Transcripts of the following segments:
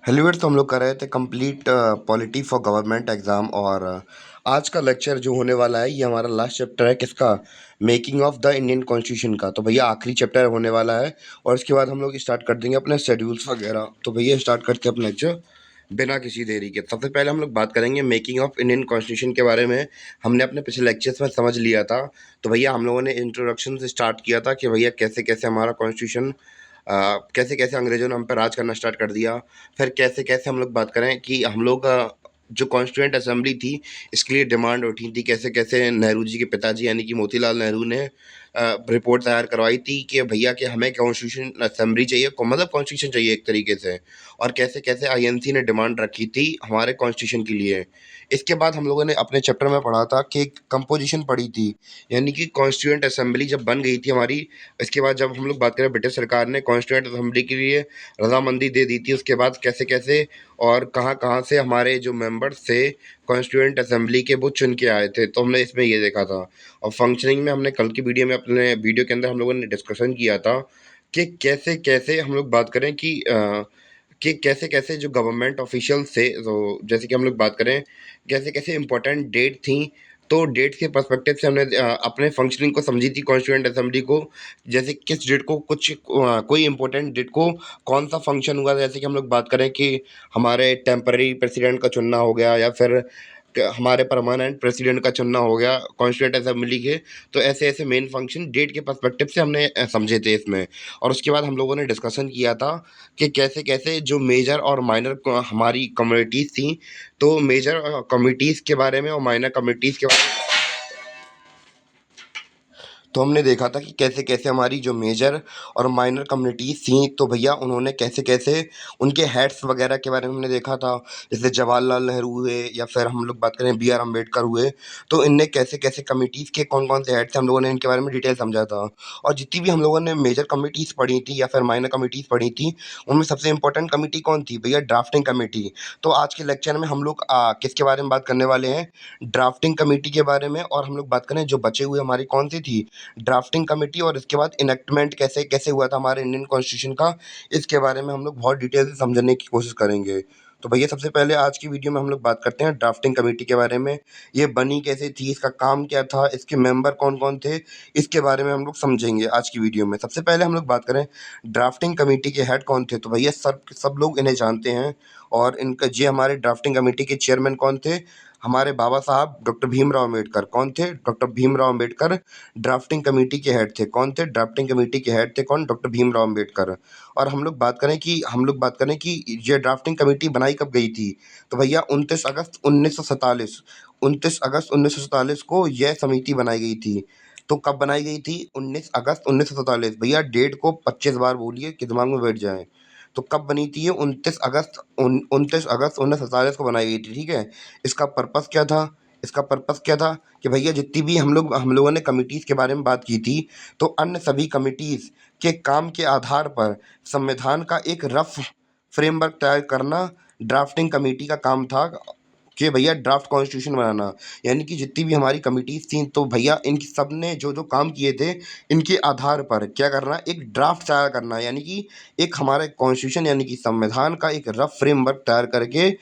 हेलवेट तो हम लोग कर रहे थे complete polity for government exam और आज का लेक्चर जो होने वाला है ये हमारा लास्ट चैप्टर है किसका making of the Indian constitution का। तो भैया आखिरी चैप्टर होने वाला है और इसके बाद हम लोग स्टार्ट कर देंगे अपने शेड्यूल्स वगैरह। तो भैया स्टार्ट करते हैं अपना लेक्चर बिना किसी देरी के। सबसे पहले हम लोग बात करेंगे मेकिंग ऑफ इंडियन कॉन्स्टिट्यूशन के बारे में। हमने अपने पिछले लेक्चर्स में समझ लिया था। तो भैया हम लोगों ने इंट्रोडक्शन से स्टार्ट किया था कि भैया कैसे कैसे हमारा कॉन्स्टिट्यूशन कैसे कैसे अंग्रेजों ने हम पर राज करना स्टार्ट कर दिया। फिर कैसे कैसे हम लोग बात करें कि हम लोग जो कॉन्स्टिट्यूएंट असेंबली थी इसके लिए डिमांड उठी थी। कैसे कैसे नेहरू जी के पिताजी यानी कि मोतीलाल नेहरू ने रिपोर्ट तैयार करवाई थी कि भैया कि हमें कॉन्स्टिट्यूशन असेंबली चाहिए मतलब कॉन्स्टिट्यूशन चाहिए एक तरीके से। और कैसे कैसे आईएनसी ने डिमांड रखी थी हमारे कॉन्स्टिट्यूशन के लिए। इसके बाद हम लोगों ने अपने चैप्टर में पढ़ा था कि कंपोजिशन पढ़ी थी यानी कि कॉन्स्टिट्यूएंट असेंबली जब बन गई थी हमारी। इसके बाद जब हम लोग बात करें ब्रिटिश सरकार ने कॉन्स्टिट्यूएंट असेंबली के लिए रजामंदी दे दी थी। उसके बाद कैसे कैसे और कहाँ कहाँ से हमारे जो मेंबर्स थे कॉन्स्टिट्यूएंट असेंबली के वो चुन के आए थे। तो हमने इसमें ये देखा था। और फंक्शनिंग में हमने कल की वीडियो में अपने वीडियो के अंदर हम लोगों ने डिस्कशन किया था कि कैसे कैसे हम लोग बात करें कि कैसे कैसे जो गवर्नमेंट ऑफिशियल्स थे तो जैसे कि हम लोग बात करें कैसे कैसे इंपॉर्टेंट डेट थी। तो डेट के पर्सपेक्टिव से हमने अपने फंक्शनिंग को समझी थी कॉन्स्टिट्यूएंट असेंबली को। जैसे किस डेट को कोई इंपॉर्टेंट डेट को कौन सा फंक्शन हुआ। जैसे कि हम लोग बात करें कि हमारे टेम्पररी प्रेसिडेंट का चुनना हो गया या फिर हमारे परमानेंट प्रेसिडेंट का चुनना हो गया कॉन्स्टिट्यूएंट असेंबली के। तो ऐसे ऐसे मेन फंक्शन डेट के पर्सपेक्टिव से हमने समझे थे इसमें। और उसके बाद हम लोगों ने डिस्कशन किया था कि कैसे कैसे जो मेजर और माइनर हमारी कम्युनिटीज़ थी। तो मेजर कमिटीज़ के बारे में और माइनर कमिटीज़ के बारे में तो हमने देखा था कि कैसे कैसे हमारी जो मेजर और माइनर कम्युनिटीज़ थी तो भैया उन्होंने कैसे कैसे उनके हेड्स वगैरह के बारे में हमने देखा था। जैसे जवाहरलाल नेहरू हुए या फिर हम लोग बात करें बी आर अम्बेडकर हुए। तो इनने कैसे कैसे कमिटीज़ के कौन कौन से हेड थे हम लोगों ने इनके बारे में डिटेल समझा था। और जितनी भी हम लोगों ने मेजर कमिटीज़ पढ़ी थी या फिर माइनर कमिटीज़ पढ़ी थी उनमें सबसे इंपॉर्टेंट कमेटी कौन थी भैया ड्राफ्टिंग कमेटी। तो आज के लेक्चर में हम लोग किसके बारे में बात करने वाले हैं ड्राफ्टिंग कमेटी के बारे में। और हम लोग बात करें जो बचे हुए हमारी कौन सी थी ड्राफ्टिंग कमेटी और इसके बाद इनेक्टमेंट कैसे कैसे हुआ था हमारे इंडियन कॉन्स्टिट्यूशन का। इसके बारे में हम लोग बहुत डिटेल से समझने की कोशिश करेंगे। तो भैया सबसे पहले आज की वीडियो में हम लोग बात करते हैं ड्राफ्टिंग कमेटी के बारे में। ये बनी कैसे थी इसका काम क्या था इसके मेंबर कौन कौन थे इसके बारे में हम लोग समझेंगे आज की वीडियो में। सबसे पहले हम लोग बात करें ड्राफ्टिंग कमेटी के हेड कौन थे। तो भैया सब सब लोग इन्हें जानते हैं। और इनका ये हमारे ड्राफ्टिंग कमेटी के चेयरमैन कौन थे हमारे बाबा साहब डॉक्टर भीमराव अम्बेडकर। कौन थे doctor Bhimrao Ambedkar drafting committee के हेड थे। कौन थे ड्राफ्टिंग कमेटी के हेड थे कौन डॉक्टर भीमराव अम्बेडकर। और हम लोग बात करें कि ये ड्राफ्टिंग कमेटी बनाई कब गई थी। तो भैया 29 अगस्त 1947 को यह समिति बनाई गई थी। तो कब बनाई गई थी 19 अगस्त 1947। भैया डेट को 25 बार बोलिए कि दिमाग में बैठ जाए। तो कब बनी थी ये 29 अगस्त 1947 को बनाई गई थी। ठीक है। इसका पर्पस क्या था इसका पर्पस क्या था कि भैया जितनी भी हम लोगों ने कमिटीज़ के बारे में बात की थी तो अन्य सभी कमिटीज़ के काम के आधार पर संविधान का एक रफ फ्रेमवर्क तैयार करना ड्राफ्टिंग कमेटी का काम था कि भैया ड्राफ्ट कॉन्स्टिट्यूशन बनाना। यानी कि जितनी भी हमारी कमिटीज़ थी तो भैया इनकी सब ने जो जो काम किए थे इनके आधार पर क्या करना एक ड्राफ्ट तैयार करना। यानी कि एक हमारे कॉन्स्टिट्यूशन यानी कि संविधान का एक रफ फ्रेमवर्क तैयार करके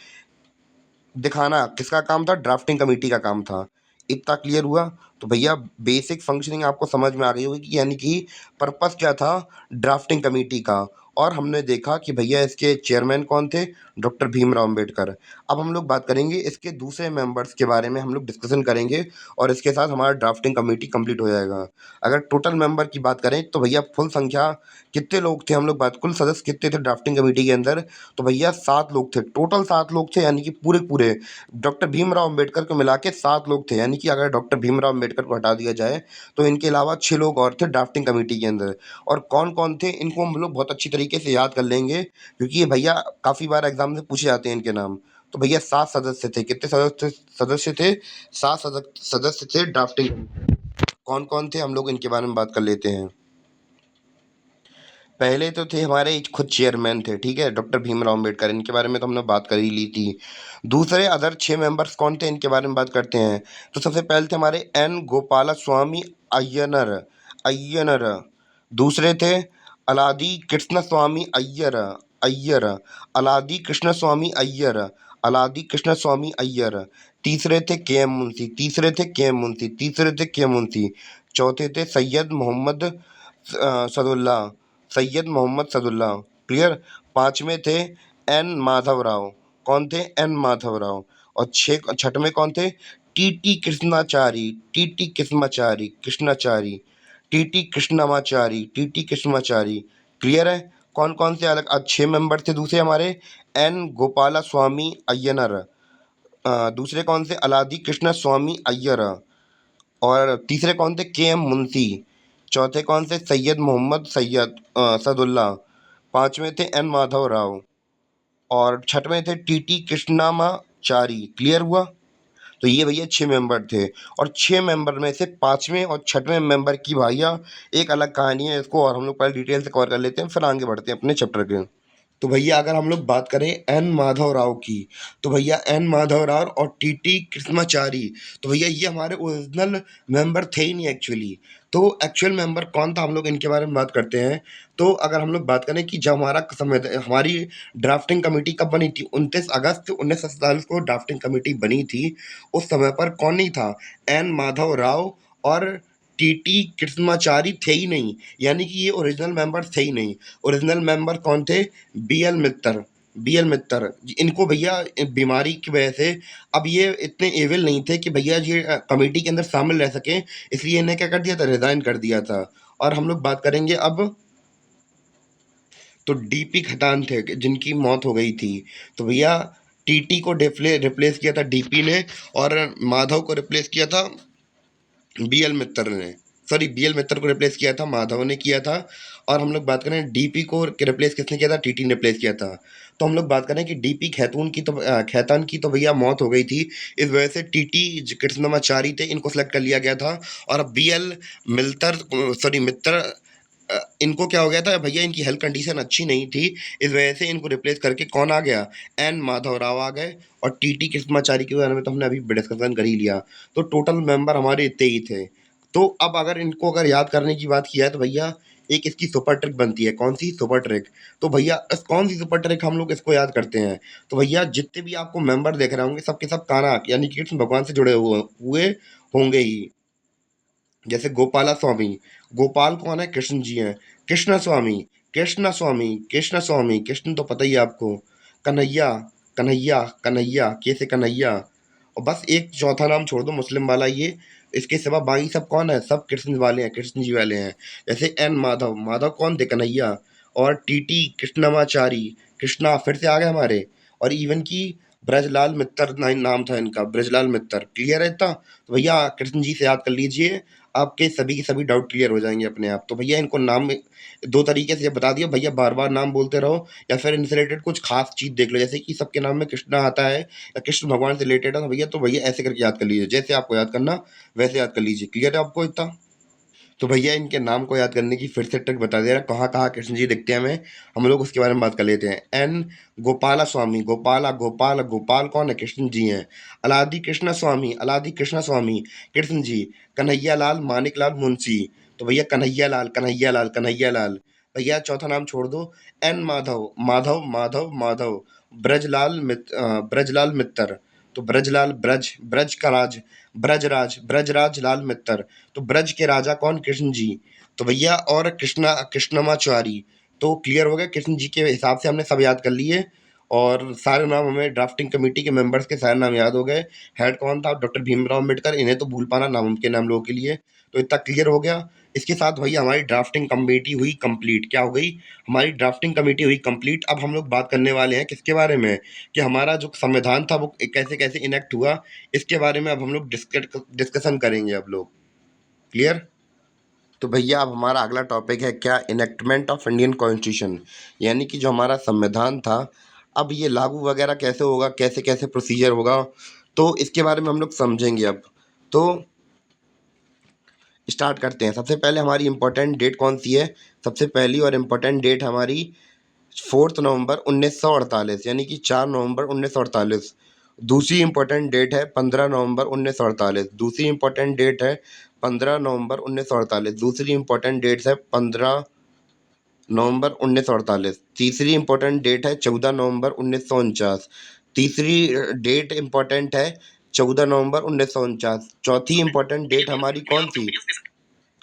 दिखाना किसका काम था ड्राफ्टिंग कमेटी का काम था। इतना क्लियर हुआ। तो भैया बेसिक फंक्शनिंग आपको समझ में आ गई होगी कि यानी कि पर्पस क्या था ड्राफ्टिंग कमेटी का। और हमने देखा कि भैया इसके चेयरमैन कौन थे डॉक्टर भीमराव अम्बेडकर। अब हम लोग बात करेंगे इसके दूसरे मेंबर्स के बारे में हम लोग डिस्कशन करेंगे और इसके साथ हमारा ड्राफ्टिंग कमेटी कंप्लीट हो जाएगा। अगर टोटल मेंबर की बात करें तो भैया फुल संख्या कितने लोग थे हम लोग बात कुल सदस्य कितने थे ड्राफ्टिंग कमेटी के अंदर। तो भैया 7 लोग थे टोटल 7 लोग थे यानी कि पूरे पूरे डॉक्टर भीमराव अम्बेडकर को मिला के 7 लोग थे। यानी कि अगर डॉक्टर भीमराव अम्बेडकर को हटा दिया जाए तो इनके अलावा 6 लोग और थे ड्राफ्टिंग कमेटी के अंदर। और कौन कौन थे इनको हम लोग बहुत अच्छी तरीके से याद कर लेंगे क्योंकि ये भैया काफ़ी बार एग्जाम में पूछे जाते हैं इनके नाम। तो भैया 7 सदस्य थे। कितने सदस्य थे 7 सदस्य थे ड्राफ्टिंग। कौन कौन थे हम लोग इनके बारे में बात कर लेते हैं। पहले तो थे हमारे खुद चेयरमैन थे। ठीक है डॉक्टर भीमराव अम्बेडकर इनके बारे में तो हमने बात कर ही ली थी। दूसरे अदर 6 मेंबर्स कौन थे इनके बारे में बात करते हैं। तो सबसे पहले थे हमारे एन गोपाला स्वामी अय्यनर अय्यनर। दूसरे थे अलादी कृष्ण स्वामी अय्यर अय्यर, अलादी कृष्ण स्वामी अय्यर, अलादी कृष्ण स्वामी अय्यर। तीसरे थे के एम मुंशी, तीसरे थे के एम मुंशी, तीसरे थे के एम मुंशी। चौथे थे सैयद मोहम्मद सदुल्ला, सैयद मोहम्मद सदुल्ला। क्लियर। पांचवें थे एन माधव राव। कौन थे? एन माधव राव। और छठवें कौन थे? TT Krishnachari, TT Krishnachari, Krishnachari, TT Krishnamachari, TT Krishnamachari. Clear है? कौन कौन से अलग 6 मेंबर थे दूसरे हमारे? एन गोपाला स्वामी अय्यनर, दूसरे कौन से? अलादी कृष्ण स्वामी अय्यर। और तीसरे कौन थे? के एम मुंशी। चौथे कौन से? सैयद मोहम्मद सदुल्ला। पांचवें थे एन माधव राव। और छठवें थे टीटी कृष्णामाचारी। क्लियर हुआ? तो ये भैया 6 मेंबर थे। और 6 मेंबर में से पांचवें और छठवें मेंबर की भैया एक अलग कहानी है, इसको और हम लोग पहले डिटेल से कवर कर लेते हैं, फिर आगे बढ़ते हैं अपने चैप्टर के। तो भैया अगर हम लोग बात करें एन माधव राव की, तो भैया एन माधव राव और टीटी कृष्णाचारी, तो भैया ये हमारे ओरिजिनल मेंबर थे ही नहीं एक्चुअली। तो एक्चुअल मेंबर कौन था, हम लोग इनके बारे में बात करते हैं। तो अगर हम लोग बात करें कि जब हमारी ड्राफ्टिंग कमेटी कब बनी थी, 29 अगस्त 1947 को ड्राफ्टिंग कमेटी बनी थी। उस समय पर कौन नहीं था? एन माधव राव और टीटी कृष्णाचारी थे ही नहीं, यानी कि ये ओरिजिनल मेंबर थे ही नहीं। ओरिजिनल मेंबर कौन थे? बीएल मित्तर, बीएल मित्तर। इनको भैया बीमारी की वजह से अब ये इतने एविल नहीं थे कि भैया ये कमेटी के अंदर शामिल रह सकें, इसलिए इन्हें क्या कर दिया था? रिजाइन कर दिया था। और हम लोग बात करेंगे अब, तो डीपी खतान थे जिनकी मौत हो गई थी। तो भैया टीटी को रिप्लेस किया था डीपी ने, और माधव को रिप्लेस किया था बीएल मित्तर ने। सॉरी, बीएल मित्तर को रिप्लेस किया था माधव ने किया था। और हम लोग बात करें डीपी को रिप्लेस किसने किया था? टीटी ने रिप्लेस किया था। तो हम लोग बात करें कि डीपी खैतान की तो भैया मौत हो गई थी, इस वजह से टीटी कृष्णमाचारी थे, इनको सेलेक्ट कर लिया गया था। और अब बीएल मिल्तर सॉरी मित्तर, इनको क्या हो गया था भैया? इनकी हेल्थ कंडीशन अच्छी नहीं थी, इस वजह से इनको रिप्लेस करके कौन आ गया? एन माधव राव आ गए। और टीटी कृष्णाचारी के बारे में तो हमने अभी डिस्कशन कर ही लिया। तो टोटल मेंबर हमारे इतने ही थे। तो अब अगर इनको अगर याद करने की बात किया है, तो भैया एक इसकी सुपर ट्रिक बनती है। कौन सी सुपर ट्रिक? तो भैया कौन सी सुपर ट्रिक हम लोग इसको याद करते हैं? तो भैया जितने भी आपको मेंबर देख रहे होंगे, सबके सब कान्हा यानी कि कृष्ण भगवान से जुड़े हुए होंगे ही। जैसे गोपाला स्वामी, गोपाल कौन है? कृष्ण जी हैं। कृष्ण स्वामी, कृष्ण स्वामी, कृष्ण स्वामी, कृष्ण तो पता ही है आपको। कन्हैया, कन्हैया, कन्हैया, कैसे कन्हैया। और बस एक चौथा नाम छोड़ दो मुस्लिम वाला ये, इसके सिवा बाकी सब कौन है? सब कृष्ण वाले हैं, कृष्ण जी वाले हैं। जैसे एन माधव, माधव कौन थे? कन्हैया। और टीटी कृष्णमाचारी, कृष्णा फिर से आ गए हमारे। और इवन की ब्रजलाल मित्तर नाम था इनका, ब्रजलाल मित्तर। क्लियर है इतना? तो भैया कृष्ण जी से याद कर लीजिए, आपके सभी के सभी डाउट क्लियर हो जाएंगे अपने आप। तो भैया इनको नाम दो तरीके से बता दिया भैया, बार बार नाम बोलते रहो, या फिर इनसे रिलेटेड कुछ खास चीज देख लो, जैसे कि सबके नाम में कृष्णा आता है या कृष्ण भगवान से रिलेटेड है, तो भैया ऐसे करके याद कर लीजिए, जैसे आपको याद करना वैसे याद कर लीजिए। क्लियर है आपको इतना? तो भैया इनके नाम को याद करने की फिर से ट्रिक बता दे रहा, कहाँ कहाँ कृष्ण जी दिखते हैं हमें, हम लोग उसके बारे में बात कर लेते हैं। एन गोपाला स्वामी, गोपाला, गोपाल, गोपाल कौन है? कृष्ण जी हैं। अलादी कृष्ण स्वामी, अलादी कृष्ण स्वामी, कृष्ण जी। कन्हैया लाल, मानिक लाल मुंशी, तो भैया कन्हैया लाल, कन्हैया लाल, कन्हैया लाल। भैया चौथा नाम छोड़ दो, एन माधव, माधव, माधव, माधव। ब्रजलाल मित्तर, तो ब्रजलाल, ब्रज का राज, ब्रजराज, ब्रजराज लाल मित्तर। तो ब्रज के राजा कौन? कृष्ण जी। तो भैया और कृष्णमाचारी। तो क्लियर हो गया, कृष्ण जी के हिसाब से हमने सब याद कर लिए। और सारे नाम हमें ड्राफ्टिंग कमेटी के मेंबर्स के सारे नाम याद हो गए। हेड कौन था? डॉक्टर भीमराव अम्बेडकर, इन्हें तो भूल पाना नामुमकिन है हम लोगों के लिए। तो इतना क्लियर हो गया। इसके साथ भैया हमारी ड्राफ्टिंग कमेटी हुई कंप्लीट। क्या हो गई? हमारी ड्राफ्टिंग कमेटी हुई कंप्लीट। अब हम लोग बात करने वाले हैं किसके बारे में? कि हमारा जो संविधान था वो कैसे कैसे इनेक्ट हुआ, इसके बारे में अब हम लोग डिस्कशन करेंगे अब लोग। क्लियर? तो भैया अब हमारा अगला टॉपिक है क्या? इनेक्टमेंट ऑफ इंडियन कॉन्स्टिट्यूशन, यानी कि जो हमारा संविधान था, अब ये लागू वगैरह कैसे होगा, कैसे कैसे प्रोसीजर होगा, तो इसके बारे में हम लोग समझेंगे अब। तो स्टार्ट करते हैं। सबसे पहले हमारी इंपॉर्टेंट डेट कौन सी है? सबसे पहली और इम्पोर्टेंट डेट हमारी 4 नवंबर 1948, यानी कि 4 नवंबर 1948। दूसरी इंपॉर्टेंट डेट है 15 नवंबर 1948। दूसरी इंपॉर्टेंट डेट है 15 नवंबर 1948। दूसरी इंपॉर्टेंट डेट्स है 15 नवंबर 1948। तीसरी इंपॉर्टेंट डेट है 14 नवंबर 1949। तीसरी डेट इंपॉर्टेंट है 14 नवंबर 1949। चौथी इंपॉर्टेंट डेट हमारी कौन सी?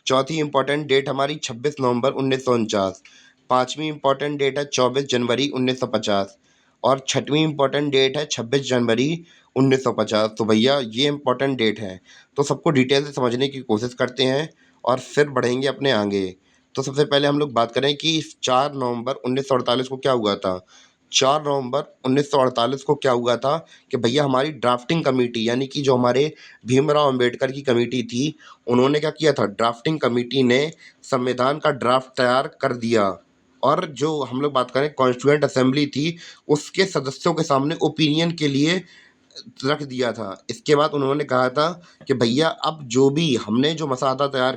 चौथी इंपॉर्टेंट डेट हमारी 26 नवंबर 1949। पांचवी इंपॉर्टेंट डेट है 24 जनवरी 1950। और छठवीं इंपॉर्टेंट डेट है 26 जनवरी 1950। तो भैया ये इंपॉर्टेंट डेट है, तो सबको डिटेल से समझने की कोशिश करते हैं और फिर बढ़ेंगे अपने आगे। तो सबसे पहले हम लोग बात करें कि 4 नवंबर 1948 को क्या हुआ था। 4 नवंबर 1948 को क्या हुआ था कि भैया हमारी ड्राफ्टिंग कमेटी, यानी कि जो हमारे भीमराव अंबेडकर की कमेटी थी, उन्होंने क्या किया था, ड्राफ्टिंग कमेटी ने संविधान का ड्राफ्ट तैयार कर दिया। और जो हम लोग बात करें कॉन्स्टिट्यूएंट असेंबली थी, उसके सदस्यों के सामने ओपिनियन के लिए रख दिया था। इसके बाद उन्होंने कहा था कि भैया अब जो भी हमने जो मसौदा तैयार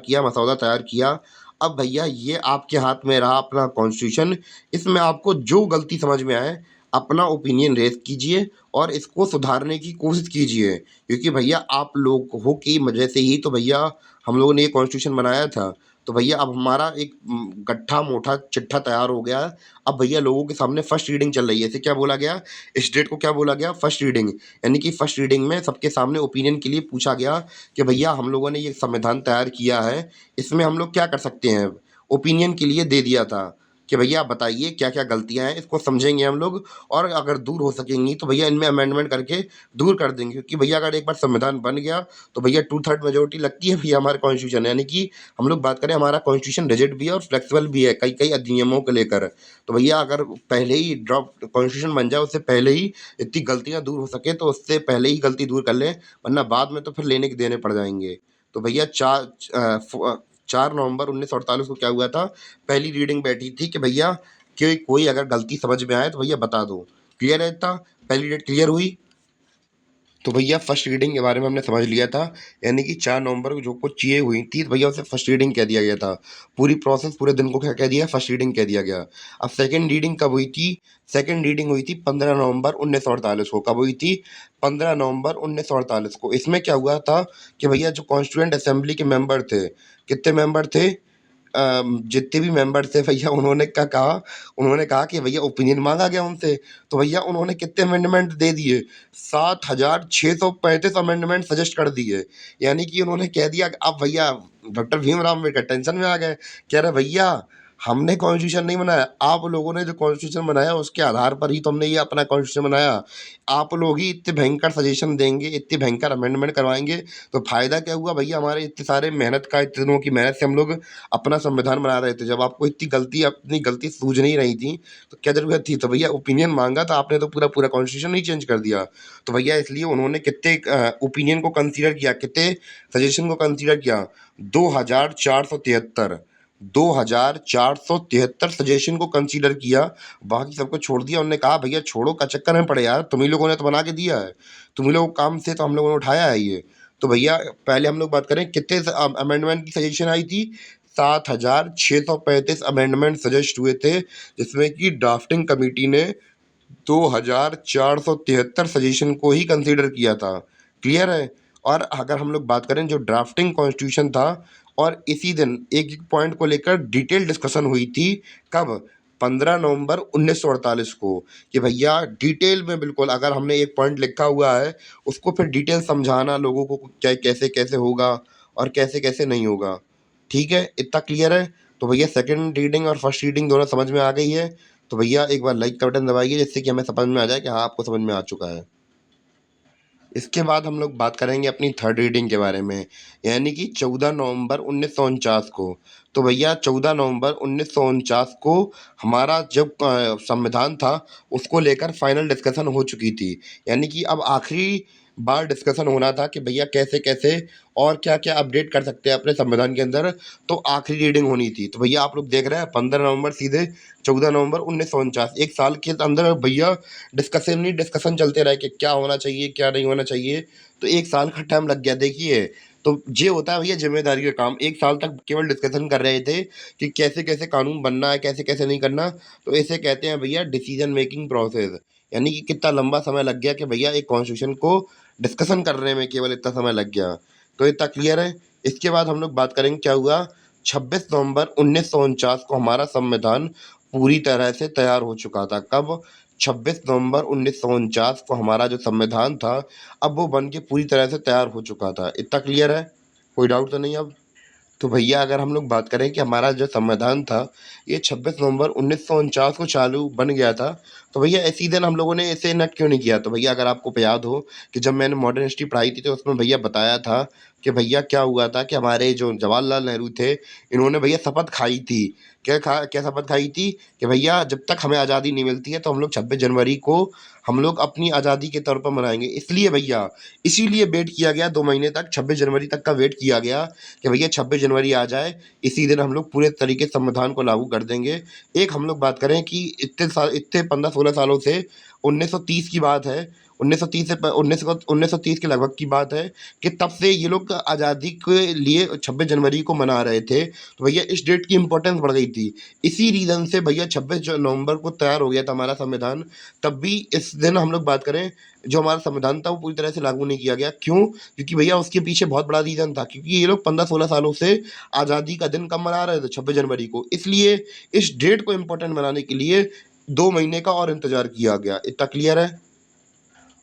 किया, अब भैया ये आपके हाथ में रहा अपना कॉन्स्टिट्यूशन। इसमें आपको जो गलती समझ में आए अपना ओपिनियन रेज कीजिए और इसको सुधारने की कोशिश कीजिए, क्योंकि भैया आप लोगों की वजह से ही तो भैया हम लोगों ने ये कॉन्स्टिट्यूशन बनाया था। तो भैया अब हमारा एक गट्ठा मोटा चिट्ठा तैयार हो गया है। अब भैया लोगों के सामने फर्स्ट रीडिंग चल रही है। इसे क्या बोला गया, इस डेट को क्या बोला गया, फर्स्ट रीडिंग। यानी कि फर्स्ट रीडिंग में सबके सामने ओपिनियन के लिए पूछा गया कि भैया हम लोगों ने ये संविधान तैयार किया है, इसमें हम लोग क्या कर सकते हैं। ओपिनियन के लिए दे दिया था कि भैया आप बताइए क्या क्या गलतियां हैं, इसको समझेंगे हम लोग और अगर दूर हो सकेंगी तो भैया इनमें अमेंडमेंट करके दूर कर देंगे। क्योंकि भैया अगर एक बार संविधान बन गया तो भैया 2/3 मेजोरिटी लगती है भैया हमारे कॉन्स्टिट्यूशन, यानी कि हम लोग बात करें हमारा कॉन्स्टिट्यूशन रिजिड भी है और फ्लेक्सिबल भी है कई कई अधिनियमों को लेकर। तो भैया अगर पहले ही ड्रॉप कॉन्स्टिट्यूशन बन जाए, उससे पहले ही इतनी गलतियां दूर हो सके तो उससे पहले ही गलती दूर कर लें, वरना बाद में तो फिर लेने के देने पड़ जाएंगे। तो भैया 4 नवंबर 1948 को क्या हुआ था, पहली रीडिंग बैठी थी कि भैया कि कोई अगर गलती समझ में आए तो भैया बता दो। क्लियर है इतना, पहली डेट क्लियर हुई। तो भैया फर्स्ट रीडिंग के बारे में हमने समझ लिया था, यानी कि 4 नवंबर को जो कुछ चीज़ें हुई थी तो भैया उसे फर्स्ट रीडिंग कह दिया गया था। पूरी प्रोसेस पूरे दिन को क्या कह दिया, फर्स्ट रीडिंग कह दिया गया। अब सेकंड रीडिंग कब हुई थी, सेकंड रीडिंग हुई थी 15 नवंबर 1948 को। कब हुई थी, 15 नवंबर 1948 को। इसमें क्या हुआ था कि भैया जो कॉन्स्टिट्यूएंट असेंबली के मेंबर थे, कितने मेंबर थे, जितने भी मेंबर थे भैया उन्होंने क्या कहा, उन्होंने कहा कि भैया ओपिनियन मांगा गया उनसे, तो भैया उन्होंने कितने अमेंडमेंट दे दिए, 7,635 अमेंडमेंट सजेस्ट कर दिए। यानी कि उन्होंने कह दिया कि अब भैया डॉक्टर भीमराव अम्बेडकर टेंशन में आ गए, कह रहे भैया हमने कॉन्स्टिट्यूशन नहीं बनाया, आप लोगों ने जो कॉन्स्टिट्यूशन बनाया उसके आधार पर ही तो हमने ये अपना कॉन्स्टिट्यूशन बनाया। आप लोग ही इतने भयंकर सजेशन देंगे, इतने भयंकर अमेंडमेंट करवाएंगे, तो फायदा क्या हुआ भैया, हमारे इतने सारे मेहनत का, इतने दिनों की मेहनत से हम लोग अपना संविधान बना रहे थे। जब आपको इतनी गलती, अपनी गलती सूझ नहीं रही थी तो क्या जरूरत थी। तो भैया ओपिनियन मांगा तो आपने तो पूरा पूरा कॉन्स्टिट्यूशन ही चेंज कर दिया। तो भैया इसलिए उन्होंने कितने ओपिनियन को कंसीडर किया, कितने सजेशन को कंसीडर किया, 2,473, 2,473 सजेशन को कंसीडर किया। बाकी सबको छोड़ दिया। उन्होंने कहा भैया छोड़ो, का चक्कर में पड़े यार, तुम ही लोगों ने तो बना के दिया है, तुम ही लोगों के काम से तो हम लोगों ने उठाया है ये। तो भैया पहले हम लोग बात करें कितने अमेंडमेंट की सजेशन आई थी, 7,635 अमेंडमेंट सजेस्ट हुए थे, जिसमें कि ड्राफ्टिंग कमेटी ने 2,473 सजेशन को ही कंसीडर किया था। क्लियर है। और अगर हम लोग बात करें जो ड्राफ्टिंग कॉन्स्टिट्यूशन था, और इसी दिन एक एक पॉइंट को लेकर डिटेल डिस्कशन हुई थी। कब, 15 नवंबर 1948 को, कि भैया डिटेल में बिल्कुल अगर हमने एक पॉइंट लिखा हुआ है उसको फिर डिटेल समझाना लोगों को, क्या कैसे कैसे होगा और कैसे कैसे नहीं होगा। ठीक है, इतना क्लियर है। तो भैया सेकंड रीडिंग और फर्स्ट रीडिंग दोनों समझ में आ गई है। तो भैया एक बार लाइक का बटन दबाइए जिससे कि हमें समझ में आ जाए कि हाँ आपको समझ में आ चुका है। इसके बाद हम लोग बात करेंगे अपनी थर्ड रीडिंग के बारे में, यानी कि 14 नवंबर 1949 को। तो भैया 14 नवंबर 1949 को हमारा जब संविधान था उसको लेकर फाइनल डिस्कशन हो चुकी थी। यानी कि अब आखिरी बार डिस्कशन होना था कि भैया कैसे कैसे और क्या क्या अपडेट कर सकते हैं अपने संविधान के अंदर। तो आखिरी रीडिंग होनी थी। तो भैया आप लोग देख रहे हैं 15 नवंबर सीधे 14 नवंबर 1949, एक साल के अंदर भैया डिस्कशन ही डिस्कशन चलते रहे कि क्या होना चाहिए क्या नहीं होना चाहिए। तो एक साल का टाइम लग गया। देखिए, तो ये होता है भैया जिम्मेदारी का काम। एक साल तक केवल डिस्कशन कर रहे थे कि कैसे कैसे कानून बनना है, कैसे कैसे नहीं करना। तो इसे कहते हैं भैया डिसीजन मेकिंग प्रोसेस। यानी कि कितना लंबा समय लग गया कि भैया एक कॉन्स्टिट्यूशन को डिस्कशन करने में केवल इतना समय लग गया। तो इतना क्लियर है। इसके बाद हम लोग बात करेंगे क्या हुआ, 26 नवंबर 1949 को हमारा संविधान पूरी तरह से तैयार हो चुका था। कब? 26 नवंबर 1949 को हमारा जो संविधान था, अब वो बन के पूरी तरह से तैयार हो चुका था। इतना क्लियर है? कोई डाउट तो नहीं अब? तो भैया अगर हम लोग बात करें कि हमारा जो संविधान था, ये 26 नवंबर 1949 को चालू बन गया था, तो भैया इसी दिन हम लोगों ने इसे इनेक्ट क्यों नहीं किया? तो भैया अगर आपको याद हो कि जब मैंने मॉडर्न हिस्ट्री पढ़ाई थी, तो उसमें भैया बताया था कि भैया क्या हुआ था कि हमारे जो जवाहरलाल नेहरू थे, इन्होंने भैया शपथ खाई थी। क्या शपथ खाई थी? कि भैया जब तक हमें आज़ादी नहीं मिलती है, तो हम लोग 26 जनवरी को हम लोग अपनी आज़ादी के तौर पर मनाएँगे। इसलिए भैया, इसीलिए वेट किया गया 2 महीने तक, 26 जनवरी तक का वेट किया गया कि भैया 26 जनवरी आ जाए, इसी दिन हम लोग पूरे तरीके से संविधान को लागू कर देंगे। एक हम लोग बात करें कि इतने 15-16 सालों से 1930 की बात है, 1930 से प 1930 के लगभग की बात है कि तब से ये लोग आज़ादी के लिए 26 जनवरी को मना रहे थे। तो भैया इस डेट की इम्पोर्टेंस बढ़ गई थी। इसी रीज़न से भैया 26 ज नवंबर को तैयार हो गया था हमारा संविधान। तब भी इस दिन हम लोग बात करें, जो हमारा संविधान था वो पूरी तरह से लागू नहीं किया गया। क्यों? क्योंकि भैया उसके पीछे बहुत बड़ा रीज़न था, क्योंकि ये लोग 15-16 सालों से आज़ादी का दिन कब मना रहे थे? 26 जनवरी को। इसलिए इस डेट को इम्पोर्टेंट बनाने के लिए 2 महीने का और इंतज़ार किया गया। इतना क्लियर है?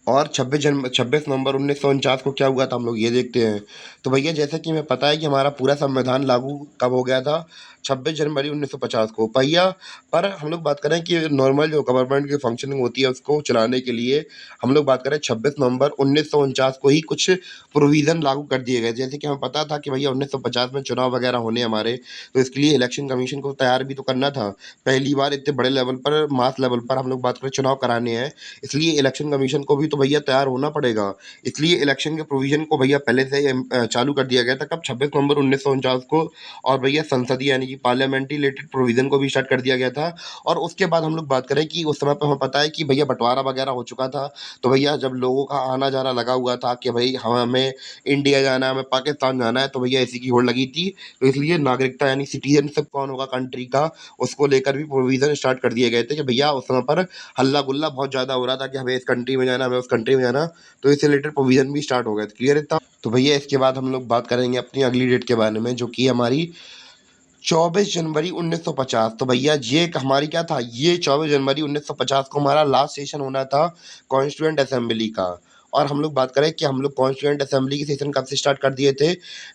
और 26 नवंबर 1949 को क्या हुआ था, हम लोग ये देखते हैं। तो भैया जैसा कि हमें पता है कि हमारा पूरा संविधान लागू कब हो गया था? 26 जनवरी 1950 को। भैया पर हम लोग बात करें कि नॉर्मल जो गवर्नमेंट की फंक्शनिंग होती है, उसको चलाने के लिए हम लोग बात करें 26 नवंबर 1949 को ही कुछ प्रोविज़न लागू कर दिए गए। जैसे कि हमें पता था कि भैया 1950 में चुनाव वगैरह होने हमारे, तो इसके लिए इलेक्शन कमीशन को तैयार भी तो करना था। पहली बार इतने बड़े लेवल पर, मास लेवल पर हम लोग बात करें चुनाव कराने हैं, इसलिए इलेक्शन कमीशन को भी तो भैया तैयार होना पड़ेगा। इसलिए इलेक्शन के प्रोविज़न को भैया पहले से ही चालू कर दिया गया था। कब? 26 नवंबर 1949 को। और भैया संसदीय यानी कि पार्लियामेंट्री रिलेटेड प्रोविज़न को भी स्टार्ट कर दिया गया था। और उसके बाद हम लोग बात करें कि उस समय पे हमें पता है कि भैया बँटवारा वगैरह हो चुका था। तो भैया जब लोगों का आना-जाना लगा हुआ था कि भई हमें इंडिया जाना है, हमें पाकिस्तान जाना है, तो भैया इसी की होड़ लगी थी। तो इसलिए नागरिकता यानी सिटीज़नशिप कौन होगा कंट्री का, उसको लेकर भी प्रोविज़न स्टार्ट कर दिए गए थे कि भैया उस समय पर हल्ला-गुल्ला बहुत ज़्यादा हो रहा था कि हमें इस कंट्री में जाना, हमें उस कंट्री में जाना, तो इससे रिलेटेड प्रोविज़न भी स्टार्ट हो गए थे। क्लियर है इतना? तो भैया इसके बाद हम लोग बात करेंगे अपनी अगली डेट के बारे में, जो कि हमारी 24 जनवरी 1950। तो भैया ये एक हमारी क्या था, ये 24 जनवरी 1950 को हमारा लास्ट सेशन होना था कॉन्स्टिट्यूएंट असेंबली का। और हम लोग बात करें कि हम लोग कॉन्स्टिट्यूएंट असेंबली के सेशन कब से स्टार्ट कर दिए थे?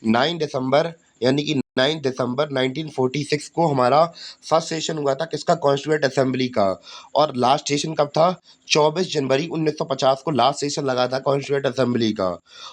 9 दिसंबर, यानी कि 9 दिसंबर 1946 को हमारा फर्स्ट सेशन हुआ था किसका? कॉन्स्टिट्यूएंट असेंबली का। और लास्ट सेशन कब था? 24 जनवरी 1950 को लास्ट सेशन लगा था कॉन्स्टिट्यूएंट असेंबली का।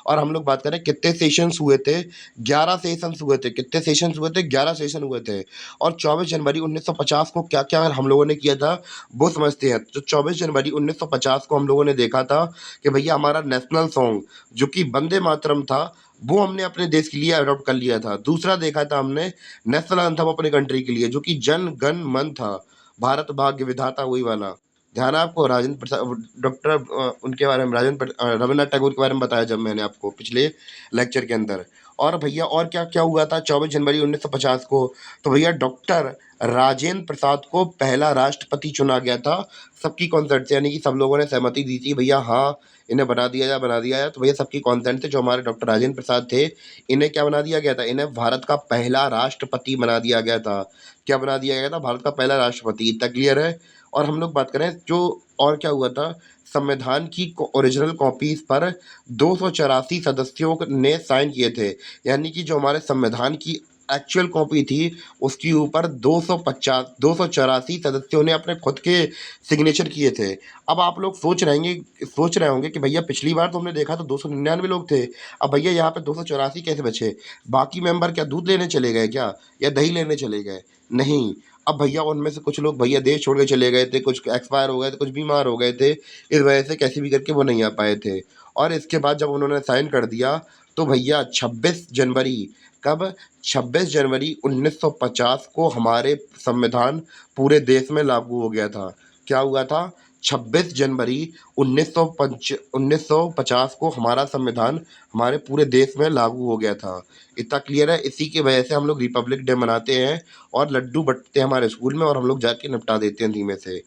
और हम लोग बात करें कितने सेशंस हुए थे? 11 सेशंस हुए थे। कितने सेशंस हुए थे? 11 सेशन हुए थे। और 24 जनवरी 1950 को क्या-क्या हम लोगों ने किया था, वो समझते हैं। तो 24 जनवरी 1950 को हम लोगों ने देखा था कि भैया हमारा नेशनल सॉन्ग, जो कि वंदे मातरम था, वो हमने अपने देश के लिए अडॉप्ट कर लिया था। दूसरा देखा था हमने नेशनल एंथम अपने कंट्री के लिए, जो कि जन गण मन था, भारत भाग्य विधाता वही वाला। ध्यान है आपको? राजेंद्र प्रसाद डॉक्टर उनके बारे में, रवीन्द्रनाथ टैगोर के बारे में बताया जब मैंने आपको पिछले लेक्चर के अंदर। और भैया और क्या-क्या हुआ था 24 जनवरी 1950 को? तो भैया डॉक्टर राजेंद्र प्रसाद को पहला राष्ट्रपति चुना गया था सबकी कंसेंट से, यानी कि सब लोगों ने सहमति दी थी भैया हाँ, इन्हें बना दिया जाए। तो भैया सबकी कंसेंट से जो हमारे डॉक्टर राजेंद्र प्रसाद थे, इन्हें क्या बना दिया गया था? इन्हें भारत का पहला राष्ट्रपति बना दिया गया था। क्या बना दिया गया था? भारत का पहला राष्ट्रपति। इतना क्लियर है? और हम लोग बात करें जो और क्या हुआ था, संविधान की ओरिजिनल कॉपीज़ पर 284 सदस्यों ने साइन किए थे। यानी कि जो हमारे संविधान की एक्चुअल कॉपी थी, उसके ऊपर 284 सदस्यों ने अपने खुद के सिग्नेचर किए थे। अब आप लोग सोच रहे होंगे कि भैया पिछली बार तो हमने देखा तो 299 लोग थे, अब भैया यहाँ पे 284 कैसे बचे? बाकी मेंबर क्या दूध लेने चले गए क्या, या दही लेने चले गए? नहीं। अब भैया उनमें से कुछ लोग भैया देश छोड़ के चले गए थे, कुछ एक्सपायर हो गए थे, कुछ बीमार हो गए थे, इस वजह से कैसे भी करके वो नहीं आ पाए थे। और इसके बाद जब उन्होंने साइन कर दिया, तो भैया 26 जनवरी, कब? 26 जनवरी 1950 को हमारे संविधान पूरे देश में लागू हो गया था। क्या हुआ था? 26 जनवरी 1950 को हमारा संविधान हमारे पूरे देश में लागू हो गया था। इतना क्लियर है? इसी की वजह से हम लोग रिपब्लिक डे मनाते हैं और लड्डू बँटते हैं हमारे स्कूल में, और हम लोग जाके निपटा देते हैं धीमे से।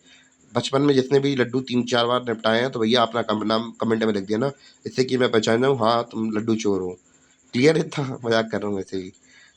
बचपन में जितने भी लड्डू 3-4 बार निपटाए हैं, तो भैया अपना नाम कमेंट में लिख देना, इससे कि मैं पहचान जाऊँ हाँ, तुम लड्डू चोर हो। क्लियर है इतना? मज़ाक कर रहा हूँ वैसे ही।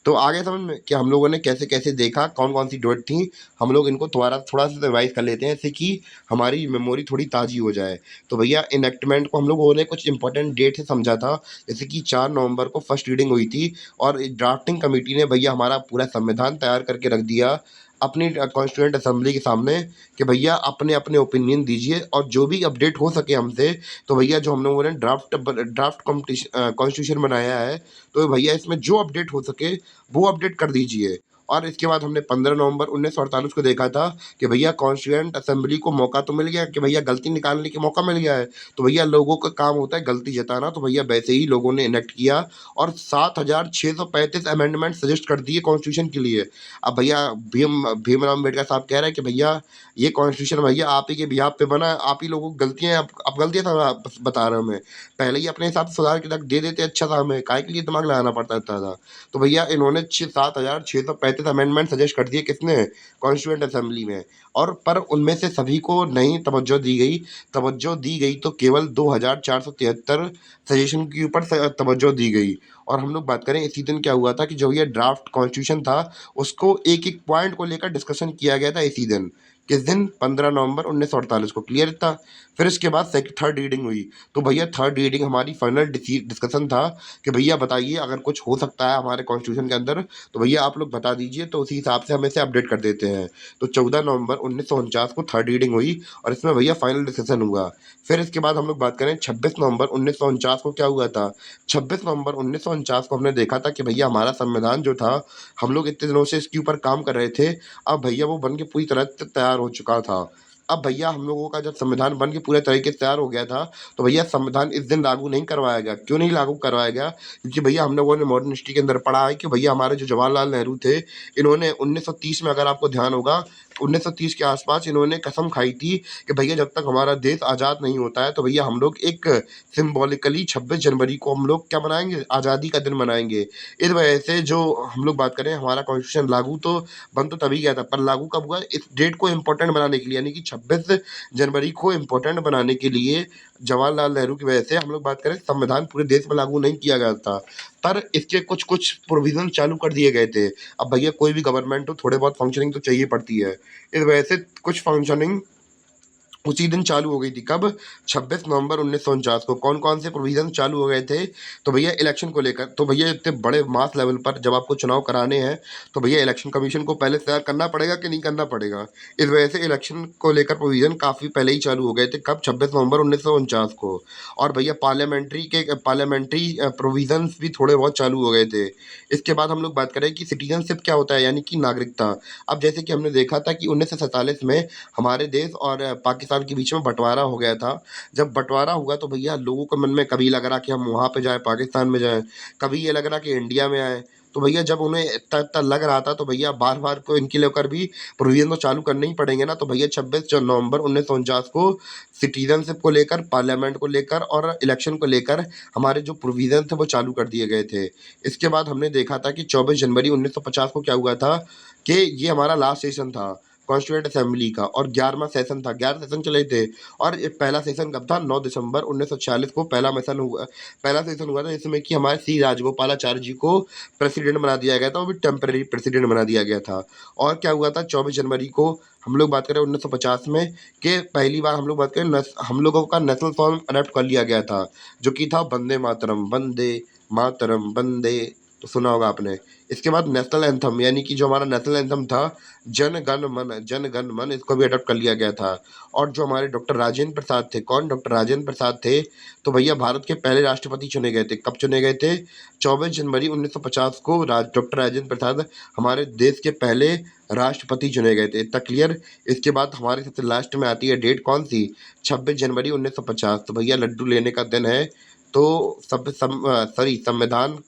तो आगे समझ में कि हम लोगों ने कैसे-कैसे देखा, कौन-कौन सी डेट थी, हम लोग इनको दोबारा थोड़ा-सा रिवाइज़ कर लेते हैं, जिससे कि हमारी मेमोरी थोड़ी ताज़ी हो जाए। तो भैया इनैक्टमेंट को हम लोगों ने कुछ इम्पोर्टेंट डेट से समझा था, जैसे कि 4 नवंबर को फर्स्ट रीडिंग हुई थी और ड्राफ्टिंग कमिटी ने भैया हमारा पूरा संविधान तैयार करके रख दिया, अपनी कॉन्स्टिट्यूएंट असेंबली के सामने कि भैया अपने-अपने ओपिनियन दीजिए और जो भी अपडेट हो सके हमसे, तो भैया जो हम लोगों ने ड्राफ्ट कॉन्स्टिट्यूशन बनाया है, तो भैया इसमें जो अपडेट हो सके वो अपडेट कर दीजिए। और इसके बाद हमने 15 नवंबर 1948 को देखा था कि भैया कॉन्स्टिट्यूएंट असेंबली को मौका तो मिल गया कि भैया गलती निकालने का मौका मिल गया है। तो भैया लोगों का काम होता है गलती जताना, तो भैया वैसे ही लोगों ने इनेक्ट किया और 7635 अमेंडमेंट सजेस्ट कर दिए कॉन्स्टिट्यूशन के लिए। अब भैया भीमराव अम्बेडकर साहब कह रहे हैं कि भैया ये कॉन्स्टिट्यूशन भैया आप ही के बिहाफ पे बना है, आप ही लोगों की गलतियाँ अब गलतियाँ बता रहे हो हमें। पहले ही अपने हिसाब से सुधार के तक दे देते अच्छा था, हमें काहे के लिए दिमाग लगाना पड़ता था। तो भैया इन्होंने 7635 अमेंडमेंट सजेस्ट कर दिए किसने? कॉन्स्टिट्यूएंट असेंबली में। और पर उनमें से सभी को नहीं तवज्जो दी गई तो केवल 2473 सजेशन के ऊपर तवज्जो दी गई। और हम लोग बात करें इसी दिन क्या हुआ था कि जो ये ड्राफ्ट कॉन्स्टिट्यूशन था, उसको एक-एक पॉइंट को लेकर डिस्कशन किया गया था इसी दिन। किस दिन? 15 नवंबर 1948 को, क्लियर था? फिर इसके बाद थर्ड रीडिंग हुई। तो भैया थर्ड रीडिंग हमारी फाइनल डिस्कशन था कि भैया बताइए अगर कुछ हो सकता है हमारे कॉन्स्टिट्यूशन के अंदर, तो भैया आप लोग बता दीजिए, तो उसी हिसाब से हम इसे अपडेट कर देते हैं। तो 14 नवंबर 1949 को थर्ड रीडिंग हुई और इसमें भैया फाइनल डिस्कशन हुआ। फिर इसके बाद हम लोग बात करें 26 नवंबर 1949 को क्या हुआ था? 26 नवंबर 1949 को हमने देखा था कि भैया हमारा संविधान जो था, हम लोग इतने दिनों से इसके ऊपर काम कर रहे थे, अब भैया वो बन के पूरी तरह से तैयार हो चुका था। अब भैया हम लोगों का जब संविधान बन के पूरे तरीके से तैयार हो गया था, तो भैया संविधान इस दिन लागू नहीं करवाया गया। क्यों नहीं लागू करवाया गया? क्योंकि भैया हम लोगों ने मॉडर्न हिस्ट्री के अंदर पढ़ा है कि भैया हमारे जो जवाहरलाल नेहरू थे, इन्होंने 1930 में, अगर आपको ध्यान होगा, 1930 के आस-पास इन्होंने कसम खाई थी कि भैया जब तक हमारा देश आज़ाद नहीं होता है, तो भैया हम लोग एक सिम्बॉलिकली 26 जनवरी को हम लोग क्या मनाएँगे? आज़ादी का दिन मनाएँगे। इस वजह से जो हम लोग बात करें, हमारा कॉन्स्टिट्यूशन लागू तो बन तो तभी गया था, पर लागू कब हुआ? इस डेट को इम्पोर्टेंट बनाने के लिए, यानी कि 26 जनवरी को इम्पोर्टेंट बनाने के लिए जवाहरलाल नेहरू की वजह से हम लोग बात करें संविधान पूरे देश में लागू नहीं किया गया था। पर इसके कुछ-कुछ प्रोविज़न चालू कर दिए गए थे। अब भैया कोई भी गवर्नमेंट हो, थोड़े बहुत फंक्शनिंग तो चाहिए पड़ती है। इस वजह से कुछ फंक्शनिंग उसी दिन चालू हो गई थी। कब? 26 नवंबर 1949 को। कौन-कौन से प्रोविज़न चालू हो गए थे? तो भैया इलेक्शन को लेकर, तो भैया इतने बड़े मास लेवल पर जब आपको चुनाव कराने हैं, तो भैया इलेक्शन कमीशन को पहले तैयार करना पड़ेगा कि नहीं करना पड़ेगा? इस वजह से इलेक्शन को लेकर प्रोविज़न काफ़ी पहले ही चालू हो गए थे। कब? 26 नवंबर 1949 को। और भैया पार्लियामेंट्री प्रोविज़न्स भी थोड़े बहुत चालू हो गए थे। इसके बाद हम लोग बात करें कि सिटीज़नशिप क्या होता है, यानी कि नागरिकता। अब जैसे कि हमने देखा था कि 1947 में हमारे देश और पाकिस्तान के बीच में बँटवारा हो गया था। जब बँटवारा हुआ तो भैया लोगों के मन में कभी लग रहा कि हम वहाँ पे जाएँ, पाकिस्तान में जाएँ, कभी ये लग रहा कि इंडिया में आएँ। तो भैया जब उन्हें इतना-इतना लग रहा था, तो भैया बार-बार को इनके लेकर भी प्रोविज़न तो चालू करने ही पड़ेंगे ना। तो भैया 26 नवंबर 1949 को सिटीज़नशिप को लेकर, पार्लियामेंट को लेकर और इलेक्शन को लेकर हमारे जो प्रोविज़न थे वो चालू कर दिए गए थे। इसके बाद हमने देखा था कि 24 जनवरी 1950 को क्या हुआ था कि ये हमारा लास्ट सेशन था कॉन्स्टिट्यूएंट असेंबली का और 11वां सेशन था, 11 सेशन चले थे। और ये पहला सेशन कब था? 9 दिसंबर 1946 को पहला सेशन हुआ था, जिसमें कि हमारे सी राजगोपालाचारी जी को प्रेसिडेंट बना दिया गया था, वो भी टेम्परेरी प्रेसिडेंट बना दिया गया था। और क्या हुआ था 24 जनवरी को, हम लोग बात करें 1950 में, कि पहली बार हम लोग बात करें हम लोगों का नेशनल सॉन्ग अडॉप्ट कर लिया गया था, जो कि था वंदे मातरम, वंदे, तो सुना होगा आपने। इसके बाद नेशनल एंथम, यानी कि जो हमारा नेशनल एंथम था, जन गण मन, इसको भी अडॉप्ट कर लिया गया था। और जो हमारे डॉक्टर राजेंद्र प्रसाद थे, कौन? डॉक्टर राजेंद्र प्रसाद थे, तो भैया भारत के पहले राष्ट्रपति चुने गए थे। कब चुने गए थे? 24 जनवरी 1950 को डॉक्टर राजेंद्र प्रसाद हमारे देश के पहले राष्ट्रपति चुने गए थे। इतना क्लियर? इसके बाद हमारे सबसे लास्ट में आती है डेट कौन सी? 26 जनवरी 1950। तो भैया लड्डू लेने का दिन है। तो संविधान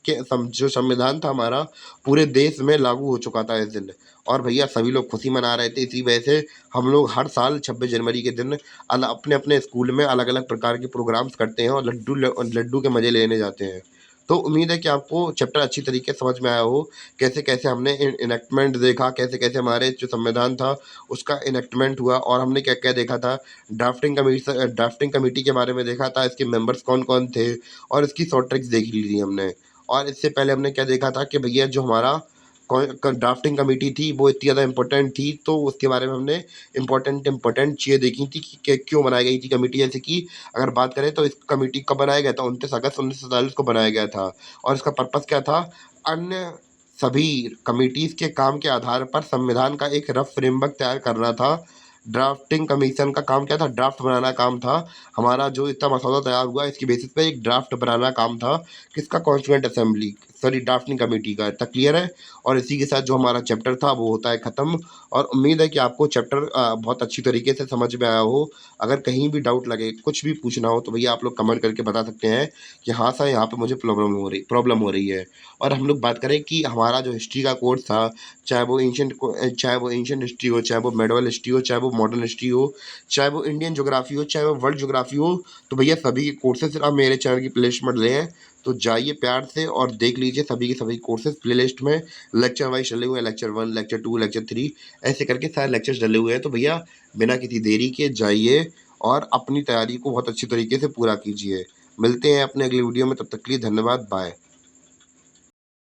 जो संविधान था हमारा, पूरे देश में लागू हो चुका था इस दिन। और भैया सभी लोग खुशी मना रहे थे। इसी वजह से हम लोग हर साल 26 जनवरी के दिन अपने-अपने स्कूल में अलग-अलग प्रकार के प्रोग्राम्स करते हैं और लड्डू के मज़े लेने जाते हैं। तो उम्मीद है कि आपको चैप्टर अच्छी तरीके से समझ में आया हो। कैसे-कैसे हमने इनैक्टमेंट देखा, कैसे-कैसे हमारे जो संविधान था उसका इनैक्टमेंट हुआ और हमने क्या-क्या देखा था। ड्राफ्टिंग कमेटी के बारे में देखा था, इसके मेंबर्स कौन-कौन थे और इसकी शॉर्ट ट्रिक्स देख ली थी हमने। और इससे पहले हमने क्या देखा था कि भैया जो हमारा ड्राफ्टिंग कमेटी थी वो इतनी ज़्यादा इम्पोर्टेंट थी, तो उसके बारे में हमने इम्पोर्टेंट चीज़ें देखी थी कि क्यों बनाई गई थी कमेटी। जैसे कि अगर बात करें तो इस कमेटी कब बनाया गया था, 29 अगस्त 1947 को बनाया गया था। और इसका पर्पस क्या था, अन्य सभी कमिटीज़ के काम के आधार पर संविधान का एक रफ फ्रेमवर्क तैयार करना था। ड्राफ्टिंग कमीशन का काम क्या था, ड्राफ्ट बनाना काम था। हमारा जो इतना मसौदा तैयार हुआ इसकी बेसिस पे एक ड्राफ्ट बनाना काम था किसका, constituent assembly sorry drafting committee का। इतना क्लियर है। और इसी के साथ जो हमारा चैप्टर था वो होता है ख़त्म। और उम्मीद है कि आपको चैप्टर बहुत अच्छी तरीके से समझ में आया हो। अगर कहीं भी डाउट लगे, कुछ भी पूछना हो, तो भैया आप लोग कमेंट करके बता सकते हैं कि हाँ सर यहाँ पे मुझे प्रॉब्लम हो रही है। और हम लोग बात करें कि हमारा जो हिस्ट्री का कोर्स था, चाहे वो एंशिएंट हिस्ट्री हो, चाहे वो मेडिवल हिस्ट्री हो, चाहे वो मॉडर्न हिस्ट्री हो, चाहे वो इंडियन ज्योग्राफी हो, चाहे वो वर्ल्ड ज्योग्राफी हो, तो भैया सभी के कोर्सेज आप मेरे चैनल की प्लेलिस्ट में डले हैं। तो जाइए प्यार से और देख लीजिए सभी के सभी कोर्सेज प्लेलिस्ट में लेक्चर वाइज डले हुए हैं। लेक्चर 1, लेक्चर 2, लेक्चर 3 ऐसे करके सारे लेक्चर्स डले हुए हैं। तो भैया बिना किसी देरी के जाइए और अपनी तैयारी को बहुत अच्छी तरीके से पूरा कीजिए। मिलते हैं अपने अगली वीडियो में, तब तक के लिए धन्यवाद, बाय।